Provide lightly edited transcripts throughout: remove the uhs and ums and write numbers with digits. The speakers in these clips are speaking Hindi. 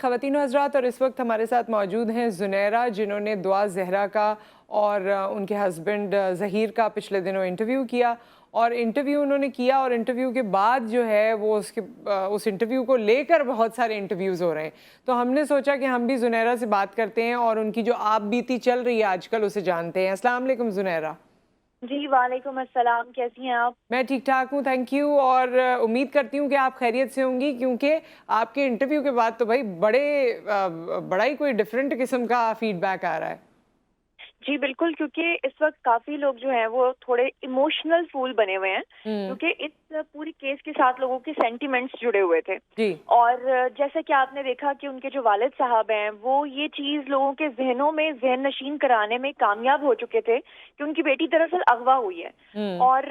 ख़वातीन हज़रात, और इस वक्त हमारे साथ मौजूद हैं ज़ुनैरा, जिन्होंने दुआ ज़हरा का और उनके हस्बैंड ज़हीर का पिछले दिनों इंटरव्यू किया। और इंटरव्यू उन्होंने किया और इंटरव्यू के बाद जो है वो उस इंटरव्यू को लेकर बहुत सारे इंटरव्यूज़ हो रहे हैं। तो हमने सोचा कि हम भी ज़ुनैरा से बात करते हैं और उनकी जो आप बीती चल रही है आजकल उसे जानते हैं। अस्सलाम वालेकुम ज़ुनैरा। जी, वालेकुम अस्सलाम। कैसी हैं आप? मैं ठीक ठाक हूँ, थैंक यू। और उम्मीद करती हूँ कि आप खैरियत से होंगी, क्योंकि आपके इंटरव्यू के बाद तो भाई बड़ा ही कोई डिफरेंट किस्म का फीडबैक आ रहा है। जी, बिल्कुल, क्योंकि इस वक़्त काफ़ी लोग जो हैं वो थोड़े इमोशनल फूल बने हुए हैं, हम्म। क्योंकि इस पूरी केस के साथ लोगों के सेंटिमेंट्स जुड़े हुए थे। जी। और जैसे कि आपने देखा कि उनके जो वालिद साहब हैं, वो ये चीज़ लोगों के ज़हनों में ज़हन नशीन कराने में कामयाब हो चुके थे कि उनकी बेटी दरअसल अगवा हुई है। हम्म। और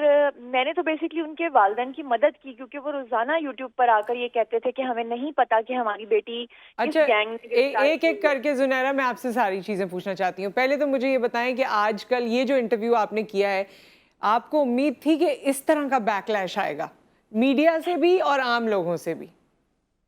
मैंने तो बेसिकली उनके वालिदैन की मदद की, क्योंकि वो रोज़ाना यूट्यूब पर आकर ये कहते थे कि हमें नहीं पता कि हमारी बेटी किस अच्छा, गैंग में गिरफ्तार एक की एक हुई है। करके ज़ुनैरा मैं आपसे सारी चीज़ें पूछना चाहती हूँ। पहले तो मुझे ये बताएं कि आजकल ये जो इंटरव्यू आपने किया है, आपको उम्मीद थी कि इस तरह का बैकलैश आएगा, मीडिया से भी और आम लोगों से भी?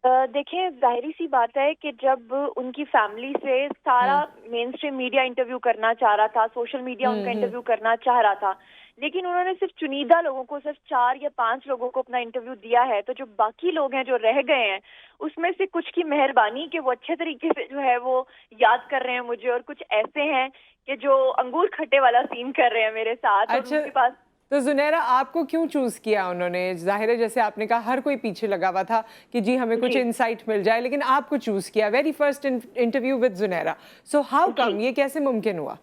देखिए, ज़ाहिर सी बात है कि जब उनकी फैमिली से सारा हम्म। मेन स्ट्रीम मीडिया इंटरव्यू करना चाह रहा था, सोशल मीडिया उनका हम्म। इंटरव्यू करना चाह रहा था, लेकिन उन्होंने सिर्फ चुनिंदा लोगों को, सिर्फ 4 या 5 लोगों को अपना इंटरव्यू दिया है। तो जो बाकी लोग हैं जो रह गए हैं, उसमें से कुछ की मेहरबानी कि वो अच्छे तरीके से जो है वो याद कर रहे हैं मुझे, और कुछ ऐसे हैं कि जो अंगूर खट्टे वाला सीन कर रहे हैं मेरे साथ, और अच्छा, उनके पास। तो ज़ुनैरा आपको क्यों चूज़ किया उन्होंने? ज़ाहिर है जैसे आपने कहा हर कोई पीछे लगा हुआ था कि जी हमें कुछ जी, इनसाइट मिल जाए, लेकिन आपको चूज़ किया, very first interview with Zunaira. So how जी। कम, ये कैसे मुमकिन हुआ?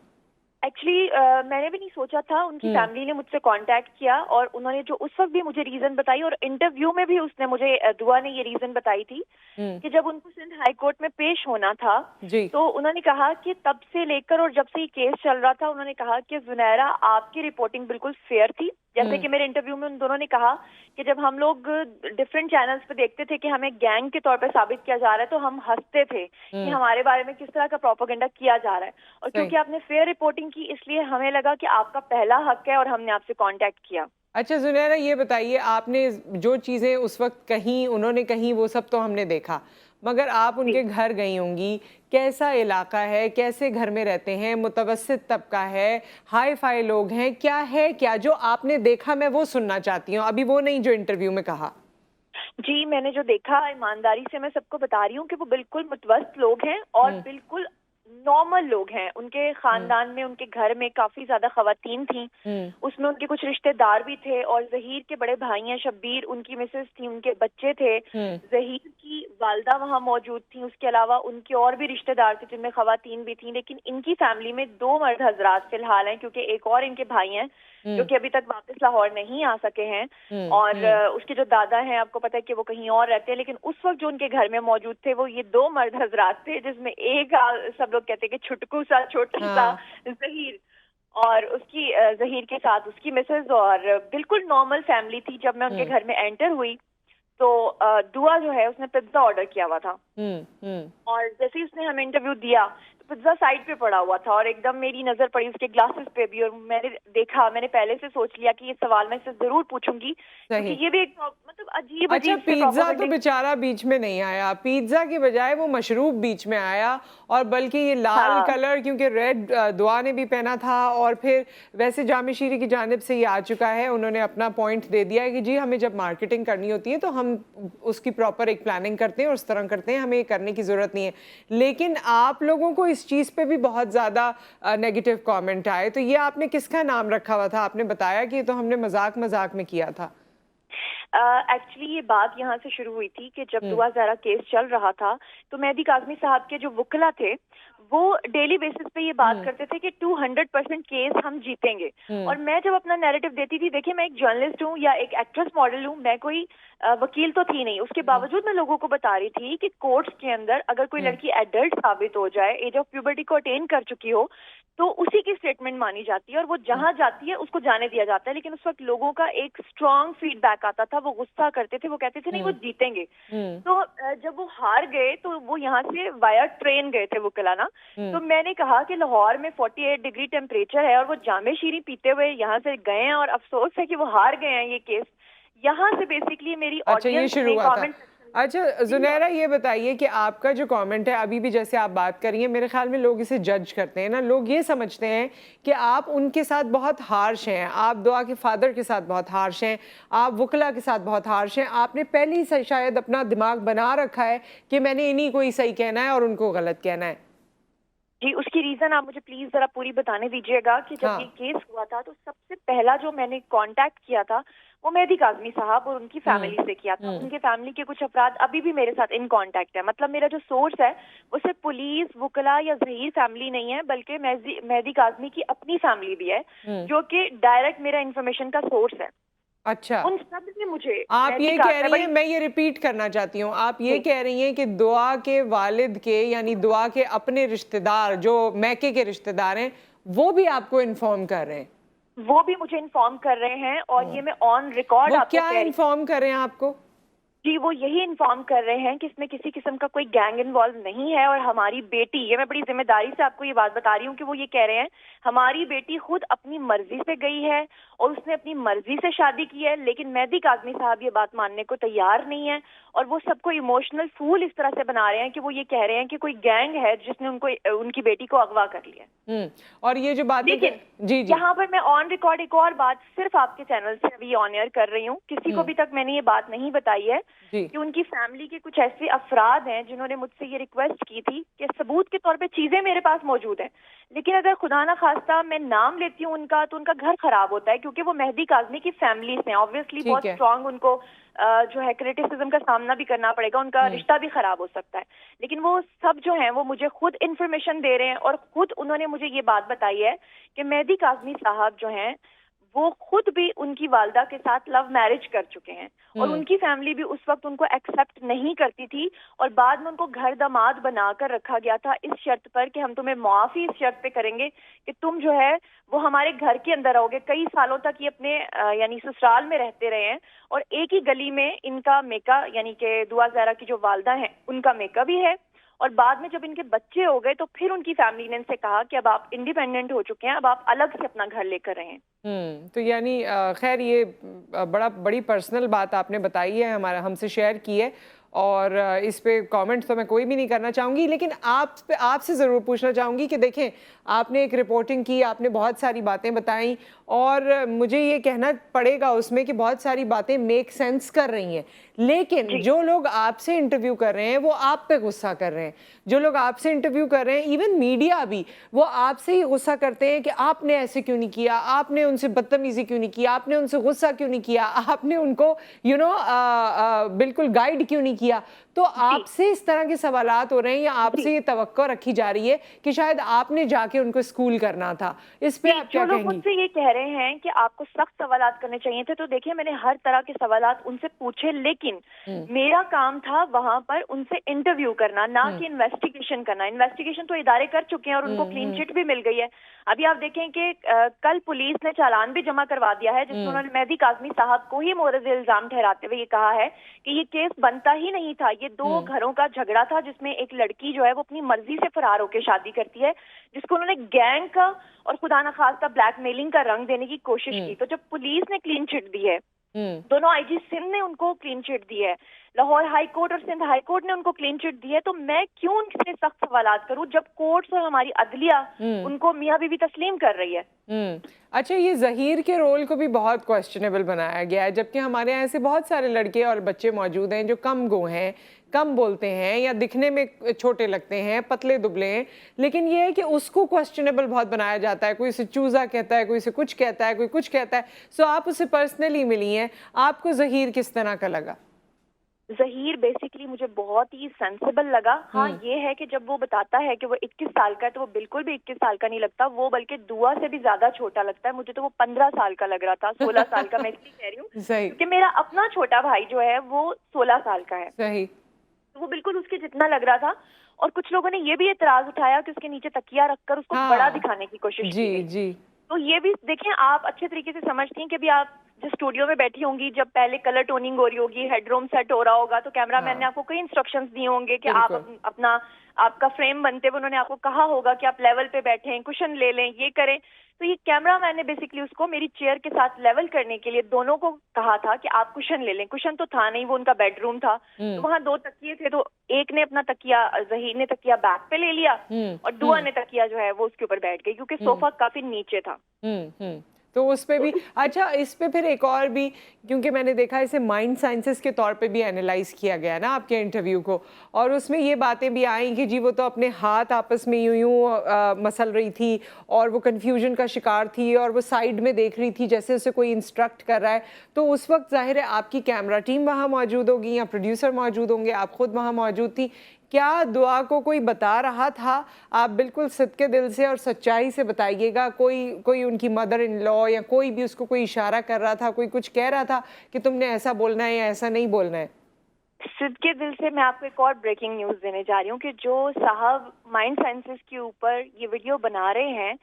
एक्चुअली मैंने भी नहीं सोचा था। उनकी हुँ। फैमिली ने मुझसे कांटेक्ट किया, और उन्होंने जो उस वक्त भी मुझे रीजन बताई, और इंटरव्यू में भी उसने मुझे दुआ ने ये रीजन बताई थी हुँ। कि जब उनको सिंध हाई कोर्ट में पेश होना था, जी। तो उन्होंने कहा कि तब से लेकर और जब से ये केस चल रहा था, उन्होंने कहा कि ज़ुनैरा, आपकी रिपोर्टिंग बिल्कुल फेयर थी। जैसे हुँ। कि मेरे इंटरव्यू में उन दोनों ने कहा कि जब हम लोग डिफरेंट चैनल्स पे देखते थे कि हमें गैंग के तौर पे साबित किया जा रहा है, तो हम हंसते थे कि हुँ। हमारे बारे में किस तरह का प्रोपेगेंडा किया जा रहा है। और सही। क्योंकि आपने फेयर रिपोर्टिंग की, इसलिए हमें लगा कि आपका पहला हक है, और हमने आपसे कांटेक्ट किया। अच्छा ज़ुनैरा, ये बताइए, आपने जो चीज़ें उस वक़्त कहीं उन्होंने कहीं वो सब तो हमने देखा, मगर आप जी। उनके घर गई होंगी, कैसा इलाका है, कैसे घर में रहते हैं, मुतवस्सित तबका है, हाई-फ़ाई लोग हैं, क्या है क्या जो आपने देखा, मैं वो सुनना चाहती हूँ, अभी वो नहीं जो इंटरव्यू में कहा? जी, मैंने जो देखा, ईमानदारी से मैं सबको बता रही हूँ कि वो बिल्कुल मुतवस्त लोग हैं, और हुँ। बिल्कुल नॉर्मल लोग हैं। उनके हुँ। खानदान में, उनके घर में काफ़ी ज़्यादा ख़वातीन थीं। हुँ। उसमें उनके कुछ रिश्तेदार भी थे, और ज़हीर के बड़े भाई हैं शब्बीर, उनकी मिसेज़ थी, उनके बच्चे थे। हुँ। ज़हीर की वालिदा वहाँ मौजूद थीं, उसके अलावा उनके और भी रिश्तेदार थे जिनमें ख़वातीन भी थीं। लेकिन इनकी फ़ैमिली में 2 मर्द हज़रात फ़िलहाल हैं, क्योंकि एक और इनके भाई हैं जो हुँ। कि अभी तक वापस लाहौर नहीं आ सके हैं। हुँ। और हुँ। उसके जो दादा हैं, आपको पता है कि वो कहीं और रहते हैं, लेकिन उस वक़्त जो उनके घर में मौजूद थे, वो ये 2 मर्द हज़रात थे, जिसमें एक सब लोग कहते हैं कि छुटकू सा, छोटा-सा हाँ। ज़हीर, और उसकी ज़हीर के साथ उसकी मिसेज़, और बिल्कुल नॉर्मल फैमिली थी। जब मैं उनके हुँ। घर में एंटर हुई, तो दुआ जो है उसने पिज़्ज़ा ऑर्डर किया हुआ था। हुँ। हुँ। और जैसे ही उसने हमें इंटरव्यू दिया, तो पिज़्ज़ा साइड पे पड़ा हुआ था, और एकदम मेरी नज़र पड़ी उसके ग्लासेस पे भी, और मैंने देखा, मैंने पहले से सोच लिया कि ये सवाल मैं इससे ज़रूर पूछूंगी, क्योंकि सही। ये भी एक मतलब अच्छा, अजीब-अजीब से पिज़्ज़ा तो प्रोपेगेंडे। बेचारा बीच में नहीं आया, पिज़्ज़ा की बजाय वो मशरूब बीच में आया, और बल्कि ये लाल हाँ, कलर, क्योंकि रेड दुआ ने भी पहना था, और फिर वैसे जामे शीरी की जानिब से ये आ चुका है, उन्होंने अपना पॉइंट दे दिया है कि जी हमें जब मार्केटिंग करनी होती है तो हम उसकी प्रॉपर एक प्लानिंग करते हैं और उस तरह करते हैं, हमें ये करने की ज़रूरत नहीं है। लेकिन आप लोगों को इस चीज़ पे भी बहुत ज़्यादा नेगेटिव कमेंट आए, तो ये आपने किसका नाम रखा हुआ था? आपने बताया कि ये तो हमने मजाक में किया था। एक्चुअली ये बात यहाँ से शुरू हुई थी कि जब हुँ। दुआ ज़हरा केस चल रहा था, तो मेहदी काज़मी साहब के जो वुकला थे, वो डेली बेसिस पे ये बात हुँ। करते थे कि 200% केस हम जीतेंगे। हुँ। और मैं जब अपना नैरेटिव देती थी, देखिए मैं एक जर्नलिस्ट हूँ या एक एक्ट्रेस मॉडल हूँ, मैं कोई वकील तो थी नहीं। उसके हुँ। बावजूद मैं लोगों को बता रही थी कि कोर्ट्स के अंदर अगर कोई हुँ। लड़की एडल्ट साबित हो जाए, एज ऑफ प्यूबर्टी को अटेन कर चुकी हो, तो उसी की स्टेटमेंट मानी जाती है, और वो हुँ। जहाँ जाती है उसको जाने दिया जाता है। लेकिन उस वक्त लोगों का एक स्ट्रॉन्ग फीडबैक आता था, वो गुस्सा करते थे, वो कहते थे नहीं वो हुँ। जीतेंगे। हुँ। तो जब वो हार गए, तो वो यहाँ से वाया ट्रेन गए थे वुकला ना। हुँ। तो मैंने कहा कि लाहौर में 48 डिग्री टेम्परेचर है, और वो जामे शीरी पीते हुए यहाँ से गए हैं, और अफसोस है कि वो हार गए हैं ये केस। यहाँ से बेसिकली मेरी अच्छा, ये ऑडियंस शुरू ने हुआ था। कमेंट सेक्शन अच्छा जुनैरा, ये बताइए कि आपका जो कमेंट है अभी भी जैसे आप बात कर रही हैं, मेरे ख्याल में लोग इसे जज करते हैं ना, लोग ये समझते हैं कि आप उनके साथ बहुत हार्श हैं, आप दुआ के फादर के साथ बहुत हार्श हैं, आप वकला के साथ बहुत हार्श हैं। आपने पहले ही से शायद अपना दिमाग बना रखा है कि मैंने इन्हीं को ही सही कहना है और उनको गलत कहना है। जी, उसकी रीजन आप मुझे प्लीज जरा पूरी बताने दीजिएगा कि जब ये केस हुआ था तो सबसे पहला जो मैंने कांटेक्ट किया था वो मेहदी काज़मी साहब और उनकी फैमिली से किया था। उनके फैमिली के कुछ अफराद अभी भी मेरे साथ इन कांटेक्ट है। मतलब मेरा जो सोर्स है वो सिर्फ पुलिस, वकला या ज़हीर फैमिली नहीं है, बल्कि मेहदी काज़मी की अपनी फैमिली भी है, जो कि डायरेक्ट मेरा इंफॉर्मेशन का सोर्स है। अच्छा, उन सब ने मुझे, आप ये कह रही हैं, मैं ये रिपीट करना चाहती हूँ, आप ये कह रही हैं कि दुआ के वालिद के यानी दुआ के अपने रिश्तेदार जो मैके के रिश्तेदार हैं वो भी आपको इन्फॉर्म कर रहे हैं? वो भी मुझे इन्फॉर्म कर रहे हैं और ये मैं ऑन रिकॉर्ड आपको क्या इन्फॉर्म कर रहे हैं आपको? जी, वो यही इन्फॉर्म कर रहे हैं कि इसमें किसी किस्म का कोई गैंग इन्वॉल्व नहीं है और हमारी बेटी, ये मैं बड़ी जिम्मेदारी से आपको ये बात बता रही हूँ कि वो ये कह रहे हैं हमारी बेटी खुद अपनी मर्जी से गई है और उसने अपनी मर्जी से शादी की है, लेकिन मेहदी काज़मी साहब ये बात मानने को तैयार नहीं है और वो सबको इमोशनल फूल इस तरह से बना रहे हैं कि वो ये कह रहे हैं कि कोई गैंग है जिसने उनकी बेटी को अगवा कर लिया। और ये जो बात, लेकिन जी यहाँ पर मैं ऑन रिकॉर्ड एक और बात सिर्फ आपके चैनल से अभी ऑन एयर कर रही हूँ, किसी को भी तक मैंने ये बात नहीं बताई है कि उनकी फैमिली के कुछ ऐसे अफराद हैं जिन्होंने मुझसे ये रिक्वेस्ट की थी कि सबूत के तौर पे चीजें मेरे पास मौजूद हैं, लेकिन अगर खुदा ना खास्ता मैं नाम लेती हूँ उनका तो उनका घर खराब होता है, क्योंकि वो मेहदी काज़मी की फैमिली से ऑब्वियसली बहुत स्ट्रांग, उनको जो है क्रिटिसिज्म का सामना भी करना पड़ेगा, उनका रिश्ता भी खराब हो सकता है। लेकिन वो सब जो हैं वो मुझे खुद इन्फॉर्मेशन दे रहे हैं और खुद उन्होंने मुझे ये बात बताई है कि मेहदी काज़मी साहब जो हैं वो खुद भी उनकी वालदा के साथ लव मैरिज कर चुके हैं और उनकी फैमिली भी उस वक्त उनको एक्सेप्ट नहीं करती थी और बाद में उनको घर दामाद बनाकर रखा गया था इस शर्त पर कि हम तुम्हें मुआफी इस शर्त पे करेंगे कि तुम जो है वो हमारे घर के अंदर रहोगे। कई सालों तक ये अपने यानी ससुराल में रहते रहे हैं और एक ही गली में इनका मेका यानी कि दुआ ज़हरा की जो वालदा है उनका मेका भी है और बाद में जब इनके बच्चे हो गए तो फिर उनकी फैमिली ने इनसे कहा कि अब आप इंडिपेंडेंट हो चुके हैं, अब आप अलग से अपना घर लेकर रहें। तो यानी खैर ये बड़ी पर्सनल बात आपने बताई है, हमारा हमसे शेयर की है और इस पे कमेंट तो मैं कोई भी नहीं करना चाहूँगी, लेकिन आपसे ज़रूर पूछना चाहूँगी कि देखें आपने एक रिपोर्टिंग की, आपने बहुत सारी बातें बताई और मुझे ये कहना पड़ेगा उसमें कि बहुत सारी बातें मेक सेंस कर रही हैं, लेकिन जो लोग आपसे इंटरव्यू कर रहे हैं वो आप पे गुस्सा कर रहे हैं, जो लोग आपसे इंटरव्यू कर रहे हैं इवन मीडिया भी वो आपसे ही गुस्सा करते हैं कि आपने ऐसे क्यों नहीं किया, आपने उनसे बदतमीजी क्यों नहीं किया, आपने उनसे गुस्सा क्यों नहीं किया, आपने उनको बिल्कुल गाइड क्यों नहीं किया। तो आपसे इस तरह के सवालात हो रहे हैं या आपसे ये तवक्को रखी जा रही है कि शायद आपने जाके उनको स्कूल करना था, इस पे आप क्या कहेंगी? मुझसे ये कह रहे हैं कि आपको सख्त सवालात करने चाहिए थे, तो देखिए मैंने हर तरह के सवालात उनसे पूछे, लेकिन मेरा काम था वहां पर उनसे इंटरव्यू करना, ना कि इन्वेस्टिगेशन करना। इन्वेस्टिगेशन तो इदारे कर चुके हैं और उनको क्लीन चिट भी मिल गई है। अभी आप देखें कि कल पुलिस ने चालान भी जमा करवा दिया है जिसमें उन्होंने मेहदी काज़मी साहब को ही मोरज़ इल्जाम ठहराते हुए ये कहा है कि ये केस बनता ही नहीं था, ये दो घरों का झगड़ा था जिसमें एक लड़की जो है वो अपनी मर्जी से फरार होकर शादी करती है, जिसको उन्होंने गैंग का और खुदा न खास्ता ब्लैकमेलिंग का रंग देने की कोशिश की। तो जब पुलिस ने क्लीन चिट दी है, दोनों आईजी सिंध ने उनको क्लीन चिट दी है, लाहौर हाई कोर्ट और सिंध हाई कोर्ट ने उनको क्लीन चिट दी है, तो मैं क्यों उनसे सख्त सवालात करूं जब कोर्ट्स और हमारी अदलिया उनको मियां बीवी तस्लीम कर रही है। अच्छा, ये ज़हीर के रोल को भी बहुत क्वेश्चनेबल बनाया गया है, जबकि हमारे यहाँ ऐसे बहुत सारे लड़के और बच्चे मौजूद हैं जो कम गो हैं, कम बोलते हैं या दिखने में छोटे लगते हैं, पतले दुबले हैं, लेकिन ये है कि उसको क्वेश्चनेबल बहुत बनाया जाता है। कोई इसे चूज़ा कहता है, कोई इसे कुछ कहता है, कोई कुछ कहता है। सो आप उसे पर्सनली मिली हैं, आपको ज़हीर किस तरह का लगा? ज़हीर बेसिकली मुझे बहुत ही सेंसिबल लगा। हाँ, ये है कि जब वो बताता है कि वो 21 साल का है तो वो बिल्कुल भी 21 साल का नहीं लगता, वो बल्कि दुआ से भी ज्यादा छोटा लगता है। मुझे तो वो 15 साल का लग रहा था, 16 साल का। मैं इसलिए कह रही हूँ कि मेरा अपना छोटा भाई जो है वो 16 साल का है, सही, तो वो बिल्कुल उसके जितना लग रहा था। और कुछ लोगों ने ये भी एतराज उठाया कि उसके नीचे तकिया रखकर उसको बड़ा दिखाने की कोशिश की। जी। तो ये भी देखें, आप अच्छे तरीके से समझती हैं कि भी आप जिस स्टूडियो में बैठी होंगी, जब पहले कलर टोनिंग हो रही होगी, हेडरूम सेट हो रहा होगा, तो कैमरामैन ने आपको कई इंस्ट्रक्शंस दिए होंगे कि आप अपना आपका फ्रेम बनते हुए उन्होंने आपको कहा होगा कि आप लेवल पे बैठें, कुशन ले लें, ये करें। तो ये कैमरामैन ने बेसिकली उसको मेरी चेयर के साथ लेवल करने के लिए दोनों को कहा था कि आप कुशन ले लें। कुशन तो था नहीं, वो उनका बेडरूम था, तो वहाँ 2 तकिए थे, तो एक ने अपना तकिया, ज़हीर ने तकिया बैक पे ले लिया और दुआ ने तकिया जो है वो उसके ऊपर बैठ गई, क्योंकि सोफा काफी नीचे था। तो उस पे भी अच्छा, इस पे फिर एक और भी, क्योंकि मैंने देखा इसे माइंड साइंसेस के तौर पे भी एनालाइज किया गया ना आपके इंटरव्यू को, और उसमें ये बातें भी आई कि जी वो तो अपने हाथ आपस में यूं यूं मसल रही थी और वो कंफ्यूजन का शिकार थी और वो साइड में देख रही थी जैसे उसे कोई इंस्ट्रक्ट कर रहा है। तो उस वक्त जाहिर है आपकी कैमरा टीम वहाँ मौजूद होगी या प्रोड्यूसर मौजूद होंगे, आप खुद वहाँ मौजूद थी, क्या दुआ को कोई बता रहा था? आप बिल्कुल सिद्के दिल से और सच्चाई से बताइएगा, कोई उनकी मदर इन लॉ या कोई भी उसको कोई इशारा कर रहा था, कोई कुछ कह रहा था कि तुमने ऐसा बोलना है या ऐसा नहीं बोलना है? सिद्के दिल से मैं आपको एक और ब्रेकिंग न्यूज देने जा रही हूँ कि जो साहब माइंड साइंसेस के ऊपर ये वीडियो बना रहे हैं,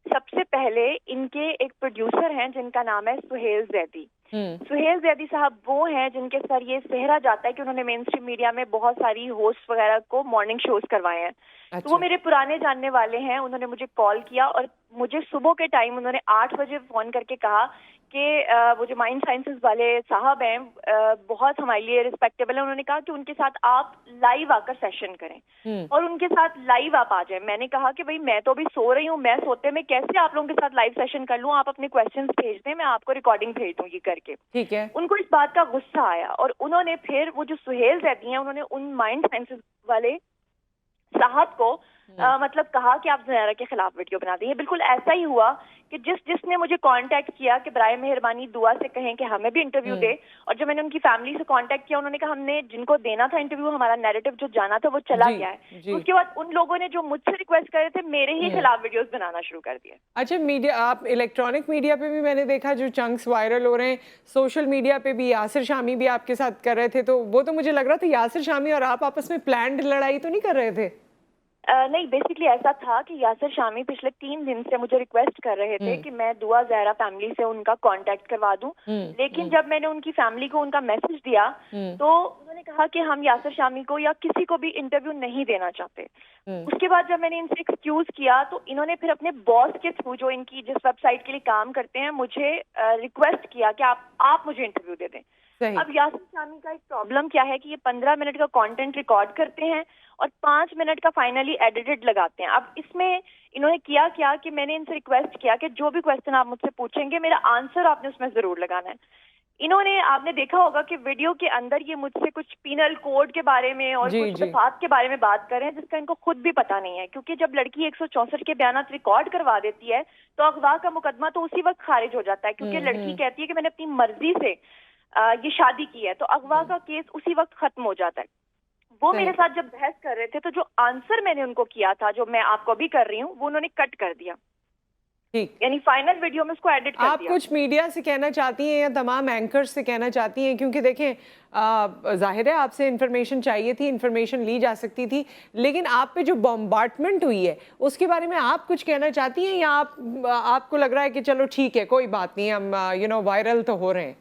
सबसे पहले इनके एक प्रोड्यूसर हैं जिनका नाम है सुहेल जैदी। सुहेल जैदी साहब वो हैं जिनके सर ये सेहरा जाता है कि उन्होंने मेन स्ट्रीम मीडिया में बहुत सारी होस्ट वगैरह को मॉर्निंग शोज करवाए हैं। अच्छा। तो वो मेरे पुराने जानने वाले हैं। उन्होंने मुझे कॉल किया और मुझे सुबह के टाइम उन्होंने 8 बजे फोन करके कहा कि वो जो माइंड साइंसेस वाले साहब हैं बहुत हमारे लिए रिस्पेक्टेबल है। उन्होंने कहा कि उनके साथ आप लाइव आकर सेशन करें और उनके साथ लाइव आप आ जाएं। मैंने कहा कि भाई मैं तो अभी सो रही हूँ, मैं सोते में कैसे आप लोगों के साथ लाइव सेशन कर लूँ, आप अपने क्वेश्चंस भेज दें, मैं आपको रिकॉर्डिंग भेज दूंगी करके। ठीक है। उनको इस बात का गुस्सा आया और उन्होंने फिर वो जो सुहेल जैदी हैं उन्होंने उन माइंड साइंसेस वाले साहब को मतलब कहा कि आप ज़हरा के खिलाफ वीडियो बना दें। बिल्कुल ऐसा ही हुआ कि जिसने मुझे कांटेक्ट किया कि बराए मेहरबानी दुआ से कहें कि हमें भी इंटरव्यू दे, और जब मैंने उनकी फैमिली से कांटेक्ट किया उन्होंने कहा हमने जिनको देना था इंटरव्यू, हमारा नैरेटिव जो जाना था वो चला गया है। तो उसके बाद उन लोगों ने जो मुझसे रिक्वेस्ट करे थे मेरे ही खिलाफ वीडियोस बनाना शुरू कर दिए। अच्छा, मीडिया, आप इलेक्ट्रॉनिक मीडिया पे भी मैंने देखा जो चंक्स वायरल हो रहे हैं, सोशल मीडिया पे भी यासिर शामी भी आपके साथ कर रहे थे, तो वो तो मुझे लग रहा था यासिर शामी और आप आपस में प्लान्ड लड़ाई तो नहीं कर रहे थे? नहीं, बेसिकली ऐसा था कि यासिर शामी पिछले 3 दिन से मुझे रिक्वेस्ट कर रहे थे कि मैं दुआ ज़हरा फैमिली से उनका कांटेक्ट करवा दूं। लेकिन जब मैंने उनकी फैमिली को उनका मैसेज दिया तो उन्होंने कहा कि हम यासिर शामी को या किसी को भी इंटरव्यू नहीं देना चाहते। उसके बाद जब मैंने इनसे एक्सक्यूज किया तो इन्होंने फिर अपने बॉस के थ्रू, जो इनकी जिस वेबसाइट के लिए काम करते हैं, मुझे रिक्वेस्ट किया कि आप मुझे इंटरव्यू दे दें। अब यासिर शामी का एक प्रॉब्लम क्या है कि ये 15 मिनट का कंटेंट रिकॉर्ड करते हैं और 5 मिनट का फाइनली एडिटेड लगाते हैं। अब इसमें इन्होंने किया क्या कि मैंने इनसे रिक्वेस्ट किया कि जो भी क्वेश्चन आप मुझसे पूछेंगे मेरा आंसर आपने उसमें जरूर लगाना है। इन्होंने, आपने देखा होगा कि वीडियो के अंदर ये मुझसे कुछ पीनल कोड के बारे में और कुछ दफात के बारे में बात कर रहे हैं जिसका इनको खुद भी पता नहीं है, क्योंकि जब लड़की 164 के बयानात रिकॉर्ड करवा देती है तो अगवा का मुकदमा तो उसी वक्त खारिज हो जाता है, क्योंकि लड़की कहती है कि मैंने अपनी मर्जी से ये शादी की है, तो अगवा का केस उसी वक्त खत्म हो जाता है। वो मेरे साथ जब बहस कर रहे थे तो जो आंसर मैंने उनको किया था, जो मैं आपको भी कर रही हूँ, वो उन्होंने कट कर दिया। ठीक, यानी फाइनल वीडियो में उसको एडिट कर दिया। आप कुछ मीडिया से कहना चाहती हैं या तमाम एंकर्स से कहना चाहती हैं, क्योंकि देखें जाहिर है आपसे इंफॉर्मेशन चाहिए थी, इंफॉर्मेशन ली जा सकती थी, लेकिन आप पे जो बॉम्बार्डमेंट हुई है उसके बारे में आप कुछ कहना चाहती हैं या आपको लग रहा है कि चलो ठीक है कोई बात नहीं, हम वायरल तो हो रहे हैं?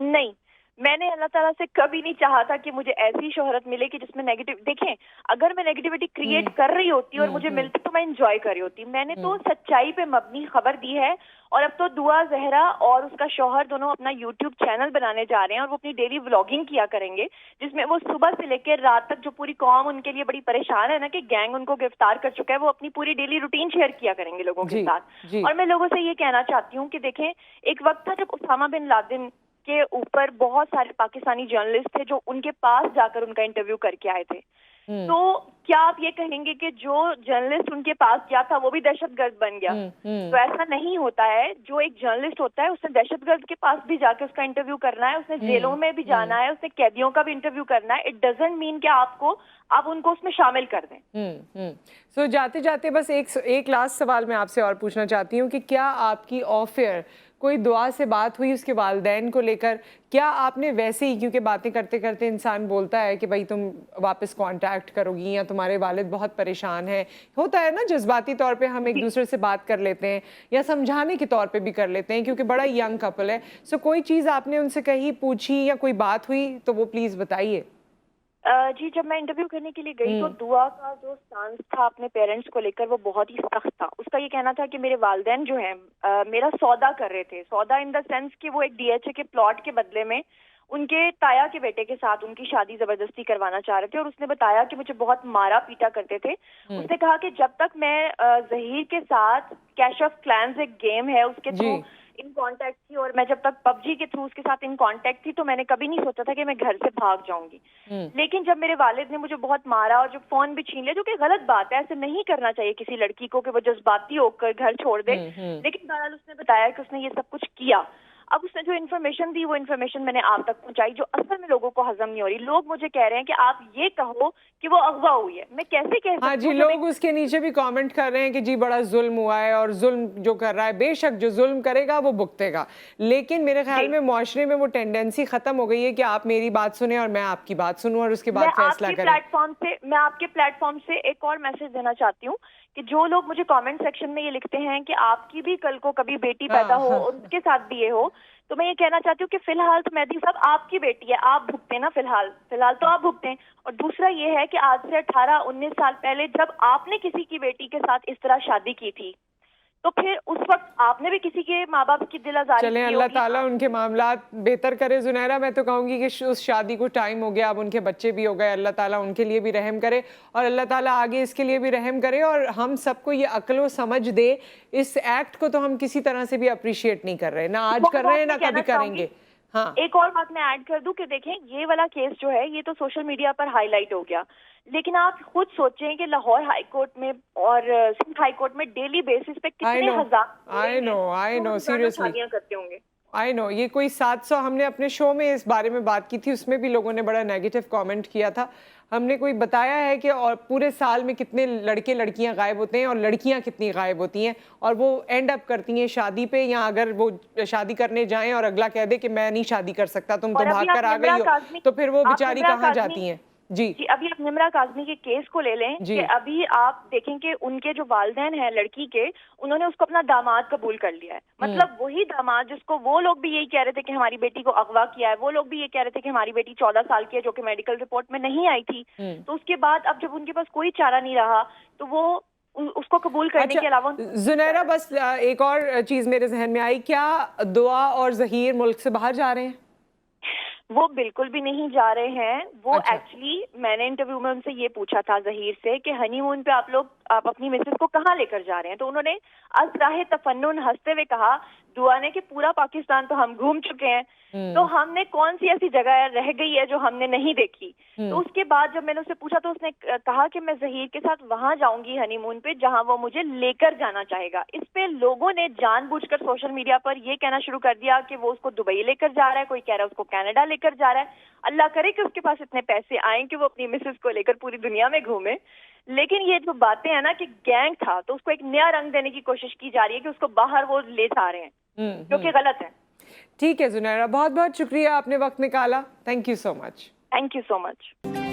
नहीं, मैंने अल्लाह ताला से कभी नहीं चाहा था कि मुझे ऐसी शोहरत मिले कि जिसमें नेगेटिव, देखें अगर मैं नेगेटिविटी क्रिएट कर रही होती और मुझे मिलती तो मैं एंजॉय कर रही होती। मैंने तो सच्चाई पे मबनी खबर दी है और अब तो दुआ ज़हरा और उसका शौहर दोनों अपना यूट्यूब चैनल बनाने जा रहे हैं और वो अपनी डेली व्लॉगिंग किया करेंगे, जिसमें वो सुबह से लेकर रात तक, जो पूरी कौम उनके लिए बड़ी परेशान है ना कि गैंग उनको गिरफ्तार कर चुका है, वो अपनी पूरी डेली रूटीन शेयर किया करेंगे लोगों के साथ। और मैं लोगों से ये कहना चाहती हूँ कि देखें, एक वक्त था जब उसामा बिन लादेन के ऊपर बहुत सारे पाकिस्तानी जर्नलिस्ट थे जो उनके पास जाकर उनका इंटरव्यू करके आए थे। तो क्या आप ये कहेंगे कि जो जर्नलिस्ट उनके पास गया था वो भी दहशतगर्द बन गया? तो ऐसा नहीं होता है। जो एक जर्नलिस्ट होता है उसने दहशतगर्द के पास भी जाके उसका इंटरव्यू करना है, उसने जेलों में भी जाना है, उसने कैदियों का भी इंटरव्यू करना है। इट डजंट मीन कि आप उनको उसमें शामिल कर दें। सो जाते जाते बस एक लास्ट सवाल मैं आपसे और पूछना चाहती हूँ कि क्या आपकी ऑफ एयर कोई दुआ से बात हुई उसके वालिदैन को लेकर? क्या आपने वैसे ही, क्योंकि बातें करते करते इंसान बोलता है कि भाई तुम वापस कांटेक्ट करोगी या तुम्हारे वालिद बहुत परेशान हैं, होता है ना, जज्बाती तौर पे हम एक दूसरे से बात कर लेते हैं या समझाने के तौर पे भी कर लेते हैं क्योंकि बड़ा यंग कपल है। सो कोई चीज़ आपने उनसे कही, पूछी या कोई बात हुई तो वो प्लीज़ बताइए। जी, जब मैं इंटरव्यू करने के लिए गई तो दुआ का जो स्टांस था अपने पेरेंट्स को लेकर वो बहुत ही सख्त था। उसका ये कहना था कि मेरे वालिदैन जो हैं मेरा सौदा कर रहे थे। सौदा इन द सेंस कि वो एक डीएचए के प्लॉट के बदले में उनके ताया के बेटे के साथ उनकी शादी जबरदस्ती करवाना चाह रहे थे। और उसने बताया कि मुझे बहुत मारा पीटा करते थे। उसने कहा कि जब तक मैं जहीर के साथ क्लैश ऑफ क्लैंस एक गेम है उसके थ्रू इन कांटेक्ट थी और मैं जब तक पबजी के थ्रू उसके साथ इन कांटेक्ट थी तो मैंने कभी नहीं सोचा था कि मैं घर से भाग जाऊंगी। लेकिन जब मेरे वालिद ने मुझे बहुत मारा और जो फोन भी छीन लिया, जो कि गलत बात है, ऐसे नहीं करना चाहिए किसी लड़की को कि वो जज्बाती होकर घर छोड़ दे, लेकिन बहरहाल उसने बताया कि उसने ये सब कुछ किया। अब उसने जो इन्फॉर्मेशन दी वो इन्फॉर्मेशन मैंने आप तक पहुंचाई जो असल में लोगों को हजम नहीं हो रही। लोग मुझे कह रहे हैं कि आप ये कहो कि वो अगवा हुई है। मैं कैसे कह सकती हूँ? हाँ जी, लोग उसके नीचे भी कमेंट कर रहे हैं कि जी बड़ा जुल्म हुआ है और जुल्म जो कर रहा है, बेशक जो जुल्म करेगा वो भुगतेगा, लेकिन मेरे ख्याल में मुआशरे में वो टेंडेंसी खत्म हो गई है कि आप मेरी बात सुने और मैं आपकी बात सुनूं और उसके बाद फैसला करें। मैं आपके प्लेटफॉर्म से एक और मैसेज देना चाहती हूँ कि जो लोग मुझे कमेंट सेक्शन में ये लिखते हैं कि आपकी भी कल को कभी बेटी पैदा हो और उसके साथ भी ये हो, तो मैं ये कहना चाहती हूँ कि फिलहाल तो मेहदी साहब आपकी बेटी है, आप भुगते हैं ना, फिलहाल तो आप भुगते हैं। और दूसरा ये है कि आज से 18-19 साल पहले जब आपने किसी की बेटी के साथ इस तरह शादी की थी तो फिर उस वक्त आपने भी किसी के माँ बाप की दिल आज़ारी चलें, अल्लाह ताला उनके मामलात बेहतर करे। जुनैरा, मैं तो कहूँगी कि उस शादी को टाइम हो गया, अब उनके बच्चे भी हो गए, अल्लाह ताला उनके लिए भी रहम करे और अल्लाह ताला आगे इसके लिए भी रहम करे और हम सबको ये अक्ल व समझ दे। इस एक्ट को तो हम किसी तरह से भी अप्रिशिएट नहीं कर रहे, ना आज कर रहे हैं ना कभी करेंगे। हाँ, एक और बात मैं ऐड कर दूं कि देखें, ये वाला केस जो है ये तो सोशल मीडिया पर हाईलाइट हो गया, लेकिन आप खुद सोचें कि लाहौर हाई कोर्ट में और सिंध हाई कोर्ट में डेली बेसिस पे कितने हजार आई नो सीरियसली करते होंगे। आई नो, ये कोई 700, हमने अपने शो में इस बारे में बात की थी, उसमें भी लोगों ने बड़ा नेगेटिव कमेंट किया था। हमने कोई बताया है कि और पूरे साल में कितने लड़के लड़कियां गायब होते हैं और लड़कियां कितनी गायब होती हैं और वो एंड अप करती हैं शादी पे, या अगर वो शादी करने जाएं और अगला कह दे कि मैं नहीं शादी कर सकता, तुम तो भाग कर आ गई हो, तो फिर वो बेचारी कहाँ जाती हैं। जी, अभी आप निम्रा काज़मी के केस को ले लें कि अभी आप देखें कि उनके जो वालिदैन हैं लड़की के, उन्होंने उसको अपना दामाद कबूल कर लिया है। मतलब वही दामाद जिसको वो लोग भी यही कह रहे थे कि हमारी बेटी को अगवा किया है, वो लोग भी ये कह रहे थे कि हमारी बेटी 14 साल की है, जो कि मेडिकल रिपोर्ट में नहीं आई थी। तो उसके बाद अब जब उनके पास कोई चारा नहीं रहा तो वो उसको कबूल करने के अलावा। जुनैरा, बस एक और चीज मेरे जहन में आई, क्या दुआ और जहीर मुल्क से बाहर जा रहे हैं? वो बिल्कुल भी नहीं जा रहे हैं। वो एक्चुअली मैंने इंटरव्यू में उनसे ये पूछा था जहीर से कि हनीमून पे आप अपनी मिसेस को कहाँ लेकर जा रहे हैं, तो उन्होंने असराहे तफन्नुन हंसते हुए कहा, दुआ ने कि पूरा पाकिस्तान तो हम घूम चुके हैं, तो हमने कौन सी ऐसी जगह रह गई है जो हमने नहीं देखी। तो उसके बाद जब मैंने उससे पूछा तो उसने कहा कि मैं जहीर के साथ वहां जाऊंगी हनीमून पे जहां वो मुझे लेकर जाना चाहेगा। इस पे लोगों ने जानबूझकर सोशल मीडिया पर ये कहना शुरू कर दिया कि वो उसको दुबई लेकर जा रहा है, कोई कह रहा है उसको कनाडा लेकर जा रहा है। अल्लाह करे कि उसके पास इतने पैसे आए कि वो अपनी मिसेस को लेकर पूरी दुनिया में घूमे। लेकिन ये जो बातें हैं ना कि गैंग था, तो उसको एक नया रंग देने की कोशिश की जा रही है कि उसको बाहर वो ले जा रहे हैं, जो कि गलत है। ठीक है जुनैरा, बहुत बहुत शुक्रिया, आपने वक्त निकाला। Thank you so much. Thank you so much.